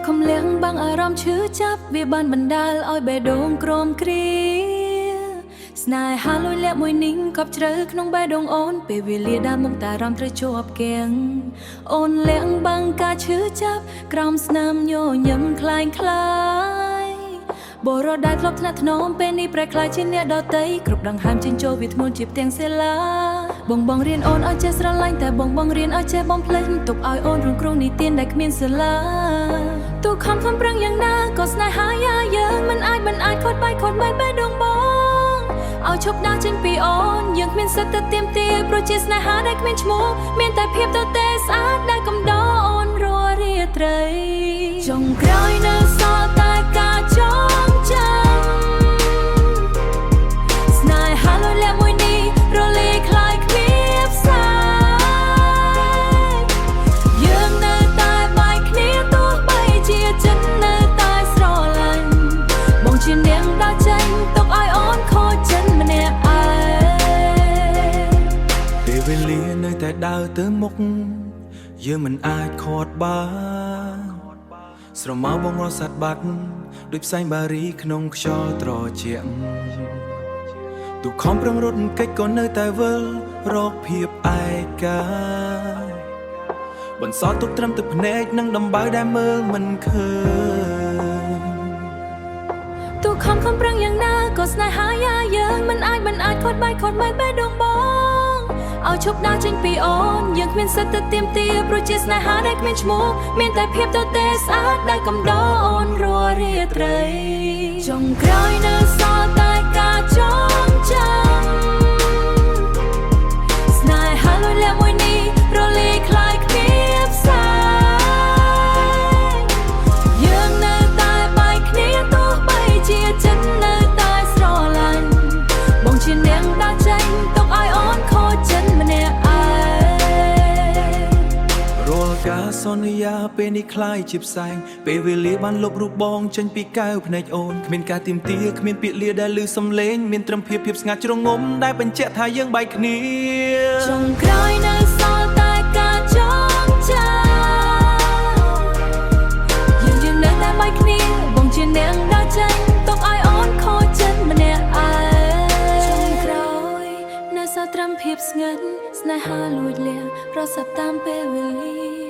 ខំលៀងបាំងអារម្មណ៍ឈឺចាប់វាបានបណ្ដាលឲ្យបេះដូងក្រមគ្រាស្នេហាលួចលាក់មួយនីងកប់ជ្រៅក្នុងបេះដូងអូនពេលវេលាដែលមុខតារម្មណ៍ត្រូវជាប់គាំងអូនលៀងបាំងការឈឺចាប់ក្រោមស្នាមញញឹមคล้ายคล้ายបរោដែលធ្លាប់ថ្នាក់ថ្នមពេលនេះប្រែក្លាយជាអ្នកដតីគ្រប់ដង្ហើមចេញចូលវាធ្ងន់ជាផ្ទាំងសិលាបងរៀនអូនឲ្យចេះស្រឡាញ់តែបងរៀនឲ្យចេះបំភ្លេចទុកឲ្យអូនរងគ្រោះនីតិដែលគ្មានសិលាទូខំប្រឹងយ៉ាងណាក៏ស្នេហាយ៉ាយើងមិនអាចខូចបែកបេះដូងបងឲ្យឈប់ដើរចេញពីអូនយើងគ្មានសិទ្ធិទៅទាមទារព្រោះជាស្នេហាដែលគ្មានឈ្មោះមានតែភាពទទេស្អាតដែលកំដរអូនរាល់រាត្រីចុងក្រោយនៅសល់តែការចងចាំស្នេហាលួចលាក់មួយនេះរលាយคล้ายគ្មានផ្សាយយើងនៅតែបែកគ្នាទោះបីជាចិត្តនៅតែស្រឡាញ់បងជានាងដើរចេញទុកឲ្យអូនខូចចិត្តម្នាក់ឯងពេលវេលានៅតែដើរទៅមុខយើងមិនអាចខាត់បានស្រមោលបងរសាត់បាត់ដូចផ្សែងបារីក្នុងខ្យល់ត្រជាក់ទូខំប្រឹងរត់កិច្ចក៏នៅតែវិលរកភាពឯកាបន្សល់ទុកត្រឹមទឹកភ្នែកនិងដំបៅដែលមើលមិនឃើញទូខំប្រឹងយ៉ាងណាក៏ស្នេហាយ៉ាយើងមិនអាចខូចបែកបេះដូងបងឲ្យឈប់ដើរចេញពីអូនយើងគ្មានសិទ្ធិទៅទាមទារព្រោះជាស្នេហាដែលគ្មានឈ្មោះមានតែភាពទទេស្អាតដែលកំដរអូនរាល់រាត្រីចុងក្រោយនៅសល់តែការចងចាំស្នេហាលួចលាក់មួយនេះរលាយคล้ายគ្មានផ្សាយយើងនៅតែបែកគ្នាទោះបីជាចិត្តនៅតែស្រឡាញ់បងជានាងដើរចេញទុកឲ្យអូនខូចចិត្តម្នាក់ឯងរាល់ការសន្យាពេលនេះคล้ายជាផ្សែងពេលវេលាបានលុបរូបបងចេញពីកែវភ្នែកអូនគ្មានការទាមទារគ្មានពាក្យលាដែលឮសំឡេងមានត្រឹមភាពស្ងាត់ជ្រងងំដែលបញ្ជាក់ថាយើងបែកគ្នាចុងក្រោយនៅសល់តែការចងចាំយើងនៅតែបែកគ្នាបងជានាងដើរចេញទុកឲ្យអូនខូចចិត្តម្នាក់ឯងចុងក្រោយនៅសល់ត្រឹមភាពស្ងាត់ស្នេហាលួចលាក់ប្រសពតាមពេលវេលា